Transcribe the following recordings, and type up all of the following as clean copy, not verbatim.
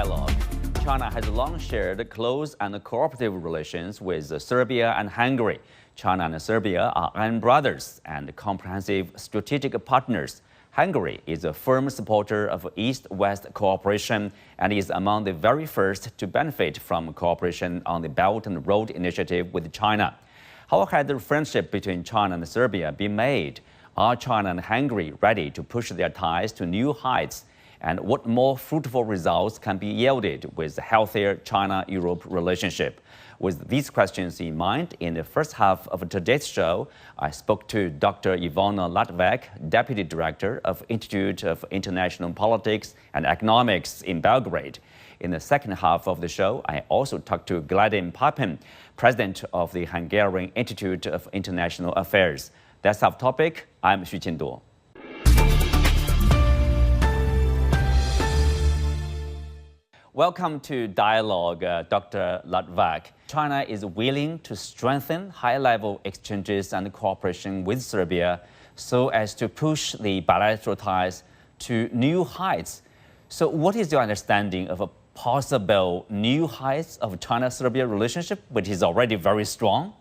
dialogue. China has long shared close and cooperative relations with Serbia and Hungary. China and Serbia are iron brothers and comprehensive strategic partners. Hungary is a firm supporter of East-West cooperation and is among the very first to benefit from cooperation on the Belt and Road Initiative with China. How has the friendship between China and Serbia been made? Are China and Hungary ready to push their ties to new heights? And what more fruitful results can be yielded with a healthier China-Europe relationship? With these questions in mind, in the first half of today's show, I spoke to Dr. Ivona Lađevac, Deputy Director of Institute of International Politics and Economics in Belgrade. In the second half of the show, I also talked to Gladin Papin, President of the Hungarian Institute of International Affairs. That's our topic. I'm Xu Qinduo. Welcome to Dialogue, Dr. Lađevac. China is willing to strengthen high-level exchanges and cooperation with Serbia so as to push the bilateral ties to new heights. So what is your understanding of a possible new heights of China-Serbia relationship, which is already very strong?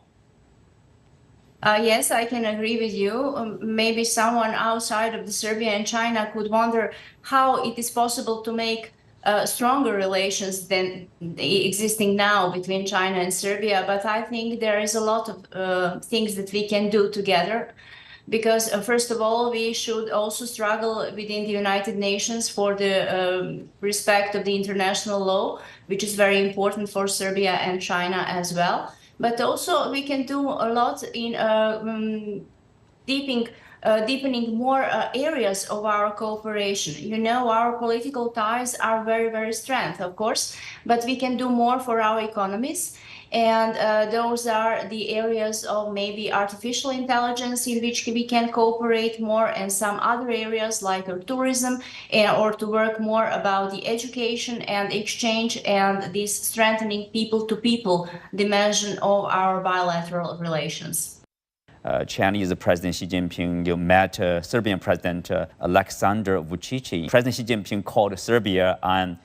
Yes, I can agree with you. Maybe someone outside of the Serbia and China could wonder how it is possible to make stronger relations than existing now between China and Serbia. But I think there is a lot of things that we can do together. Because first of all, we should also struggle within the United Nations for the respect of the international law, which is very important for Serbia and China as well. But also we can do a lot in deepening more areas of our cooperation. You know, our political ties are very, very strong, of course, but we can do more for our economies. And those are the areas of maybe artificial intelligence in which we can cooperate more, and some other areas like tourism, or to work more about the education and exchange and this strengthening people-to-people dimension of our bilateral relations. Chinese President Xi Jinping met Serbian President Alexander Vučić. President Xi Jinping called Serbia an,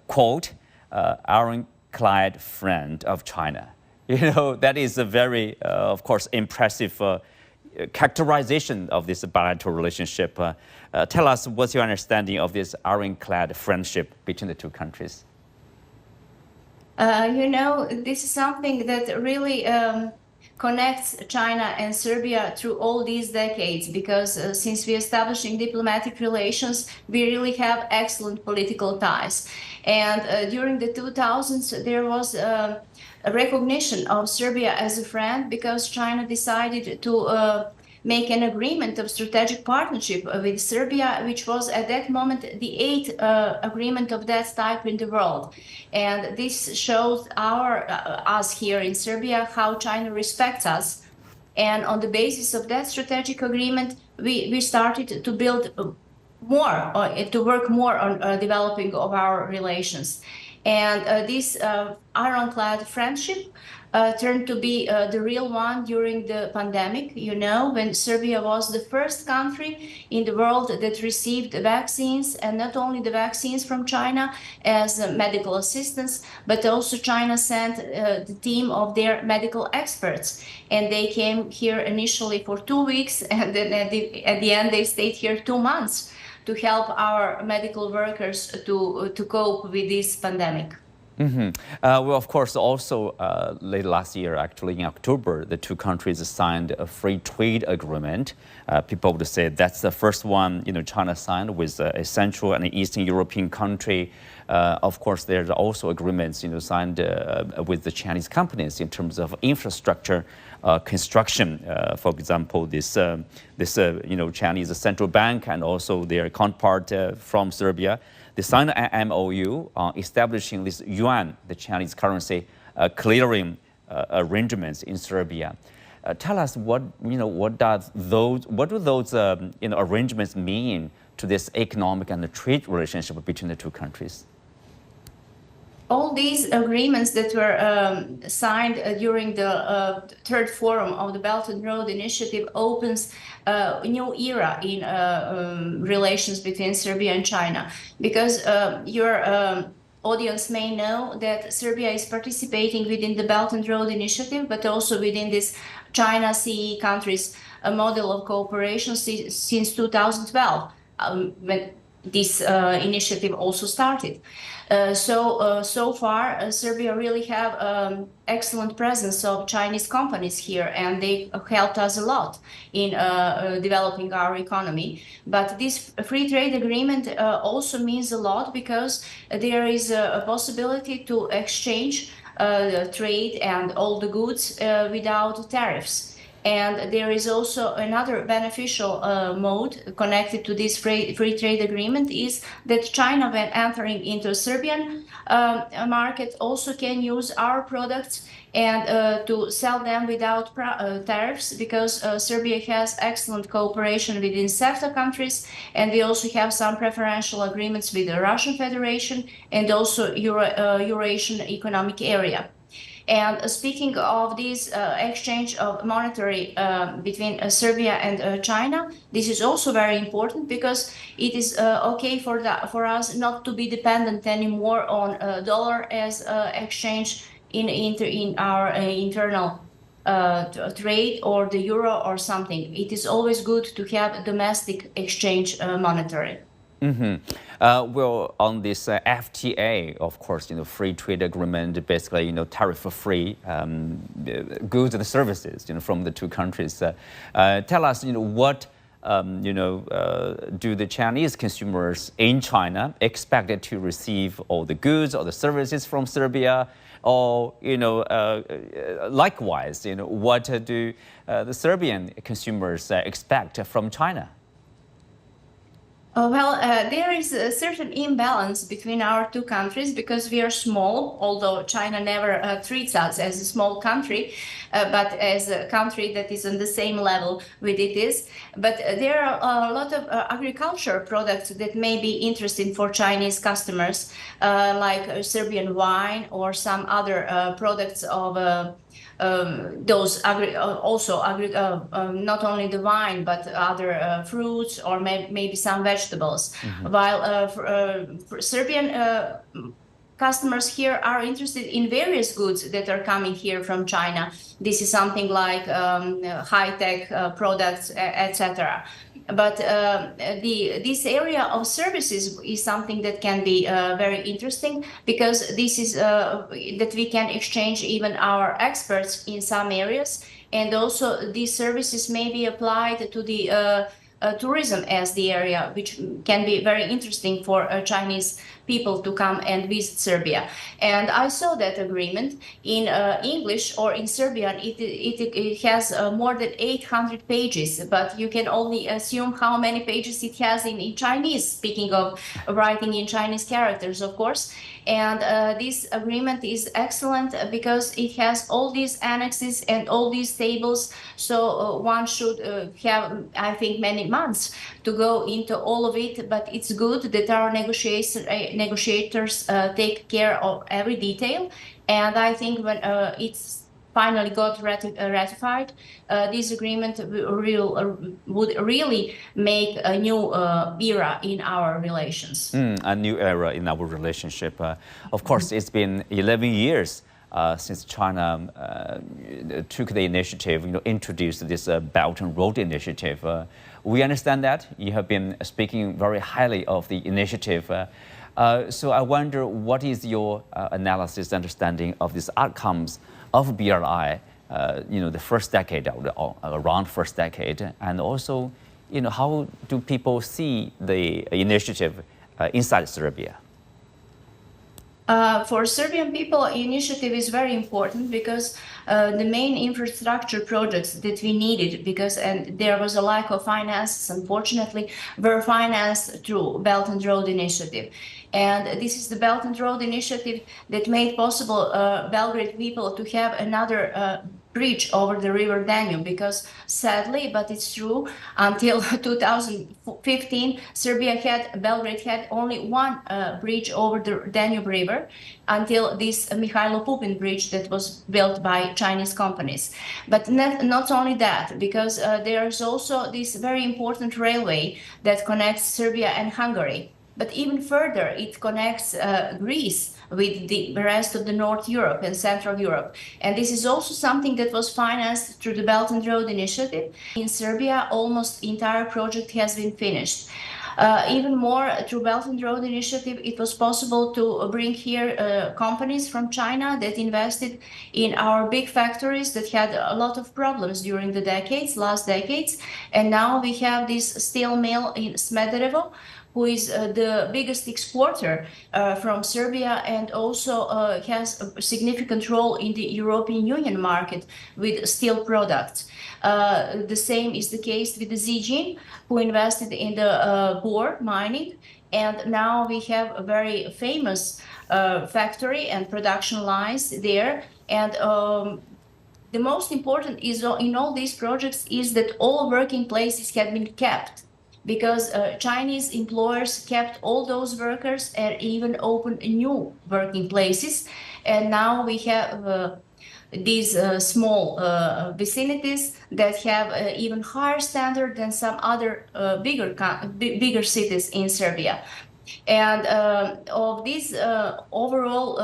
quote, ironclad friend of China. You know, that is a very, of course, impressive characterization of this bilateral relationship. Tell us, what's your understanding of this ironclad friendship between the two countries? You know, this is something that really connects China and Serbia through all these decades, because since we establishing diplomatic relations, we really have excellent political ties. And during the 2000s, there was a recognition of Serbia as a friend because China decided to make an agreement of strategic partnership with Serbia, which was at that moment the eighth agreement of that type in the world. And this shows us here in Serbia how China respects us. And on the basis of that strategic agreement, we started to build more, to work more on developing of our relations. And this ironclad friendship turned to be the real one during the pandemic, you know, when Serbia was the first country in the world that received vaccines, and not only the vaccines from China as medical assistance, but also China sent the team of their medical experts. And they came here initially for 2 weeks, and then at the end they stayed here 2 months to help our medical workers to cope with this pandemic. Mm-hmm. Well, of course, also late last year, actually in October, the two countries signed a free trade agreement. People would say that's the first one, you know, China signed with a Central and Eastern European country. Of course, there's also agreements, you know, signed with the Chinese companies in terms of infrastructure construction. For example, this you know, Chinese central bank and also their counterpart from Serbia. They signed an MOU on establishing this yuan, the Chinese currency, clearing arrangements in Serbia. Tell us what do those arrangements mean to this economic and trade relationship between the two countries? All these agreements that were signed during the third forum of the Belt and Road Initiative opens a new era in relations between Serbia and China, because you're audience may know that Serbia is participating within the Belt and Road Initiative, but also within this China CE countries a model of cooperation since 2012, when this initiative also started. So far, Serbia really have excellent presence of Chinese companies here, and they helped us a lot in developing our economy. But this free trade agreement also means a lot because there is a possibility to exchange trade and all the goods without tariffs. And there is also another beneficial mode connected to this free trade agreement is that China, when entering into Serbian market, also can use our products and to sell them without tariffs, because Serbia has excellent cooperation within CEFTA countries, and we also have some preferential agreements with the Russian Federation and also Eurasian Economic Area. And speaking of this exchange of monetary between Serbia and China, this is also very important because it is okay for us not to be dependent anymore on dollar as exchange in our internal trade, or the euro or something. It is always good to have domestic exchange monetary. Well, on this FTA, of course, free trade agreement, basically, tariff-free goods and services, from the two countries. Tell us, what, do the Chinese consumers in China expect to receive all the goods or the services from Serbia? Or, likewise, what do the Serbian consumers expect from China? There is a certain imbalance between our two countries because we are small, although China never treats us as a small country, but as a country that is on the same level with it is. But there are a lot of agriculture products that may be interesting for Chinese customers, like Serbian wine or some other products of not only the wine, but other fruits or maybe some vegetables. While Serbian customers here are interested in various goods that are coming here from China. This is something like high-tech products, etc. But this area of services is something that can be very interesting, because this is that we can exchange even our experts in some areas, and also these services may be applied to the tourism as the area, which can be very interesting for Chinese people to come and visit Serbia. And I saw that agreement in English, or in Serbian. It has more than 800 pages, but you can only assume how many pages it has in Chinese, speaking of writing in Chinese characters, of course. And this agreement is excellent because it has all these annexes and all these tables. So one should have, I think, many months to go into all of it. But it's good that our negotiators take care of every detail. And I think when it's finally got ratified, this agreement would really make a new era in our relations. A new era in our relationship. Of course, it's been 11 years since China took the initiative, introduced this Belt and Road Initiative. We understand that you have been speaking very highly of the initiative. So I wonder, what is your analysis, understanding of these outcomes of BRI, the first decade, around first decade, and also, how do people see the initiative inside Serbia? For Serbian people, initiative is very important because the main infrastructure projects that we needed, and there was a lack of finances, unfortunately, were financed through Belt and Road Initiative. And this is the Belt and Road Initiative that made possible Belgrade people to have another bridge over the river Danube, because sadly, but it's true, until 2015, Belgrade had only one bridge over the Danube River, until this Mihailo Pupin bridge that was built by Chinese companies. But not only that, because there is also this very important railway that connects Serbia and Hungary. but even further, it connects Greece with the rest of the North Europe and Central Europe. And this is also something that was financed through the Belt and Road Initiative. In Serbia, almost the entire project has been finished. Even more, through Belt and Road Initiative, it was possible to bring here companies from China that invested in our big factories that had a lot of problems during the last decades. And now we have this steel mill in Smederevo, who is the biggest exporter from Serbia and also has a significant role in the European Union market with steel products. The same is the case with the Zijin, who invested in the bore mining. And now we have a very famous factory and production lines there. And the most important is in all these projects is that all working places have been kept, because Chinese employers kept all those workers and even opened new working places. And now we have these small vicinities that have even higher standard than some other bigger cities in Serbia. And of this overall,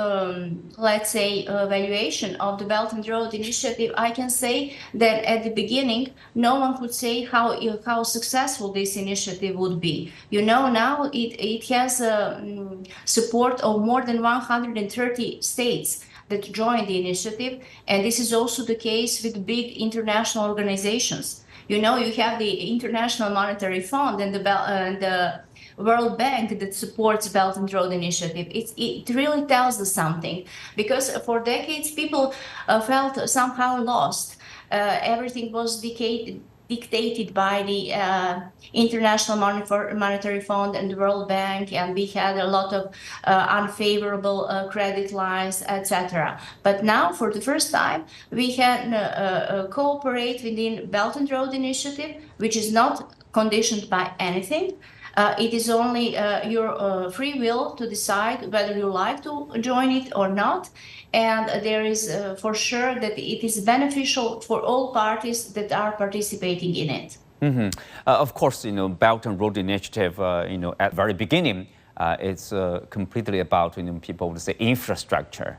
let's say, valuation of the Belt and Road Initiative, I can say that at the beginning, no one could say how successful this initiative would be. You know, now it has support of more than 130 states that joined the initiative, and this is also the case with big international organizations. You know, you have the International Monetary Fund and the World Bank that supports Belt and Road Initiative. It really tells us something, because for decades people felt somehow lost. Everything was dictated by the International Monetary Fund and the World Bank, and we had a lot of unfavorable credit lines, etc. But now, for the first time, we can cooperate within Belt and Road Initiative, which is not conditioned by anything. It is only your free will to decide whether you like to join it or not. And there is for sure that it is beneficial for all parties that are participating in it. Of course, you know, Belt and Road Initiative, you know, at the very beginning, it's completely about, you know, people would say infrastructure,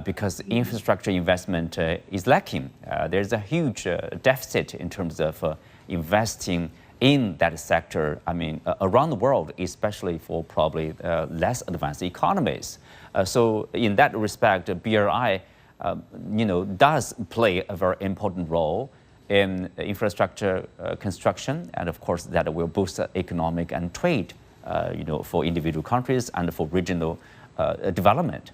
because infrastructure investment is lacking. There's a huge deficit in terms of investing in that sector, I mean, around the world, especially for probably less advanced economies. So in that respect, BRI, you know, does play a very important role in infrastructure construction, and of course that will boost economic and trade, you know, for individual countries and for regional development.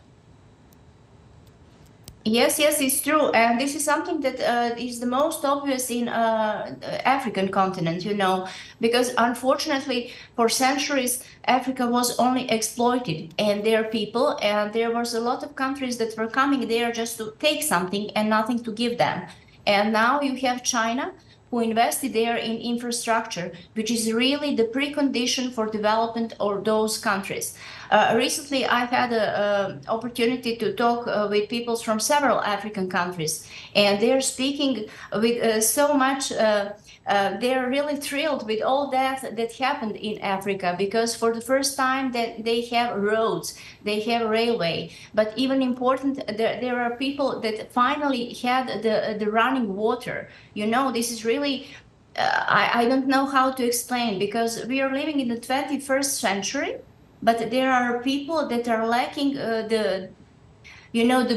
Yes, it's true. And this is something that is the most obvious in African continent, you know, because unfortunately for centuries, Africa was only exploited and their people, and there was a lot of countries that were coming there just to take something and nothing to give them. And now you have China, who invested there in infrastructure, which is really the precondition for development of those countries. Recently, I've had an opportunity to talk with people from several African countries, and they're speaking with so much. They're really thrilled with all that happened in Africa, because for the first time that they have roads, they have railway, but even important, there are people that finally had the running water. You know, this is really, I don't know how to explain, because we are living in the 21st century, but there are people that are lacking the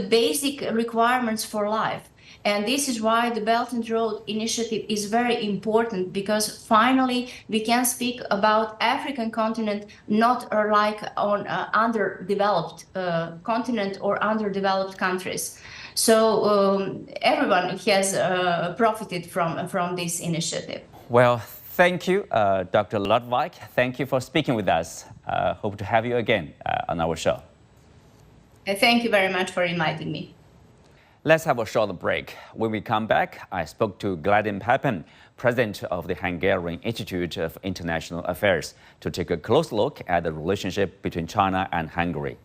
basic requirements for life. And this is why the Belt and Road Initiative is very important, because finally we can speak about African continent, not like on underdeveloped continent or underdeveloped countries. So everyone has profited from this initiative. Well, thank you, Dr. Lađevac. Thank you for speaking with us. Hope to have you again on our show. Thank you very much for inviting me. Let's have a short break. When we come back, I spoke to Gladin Pepin, president of the Hungarian Institute of International Affairs, to take a close look at the relationship between China and Hungary.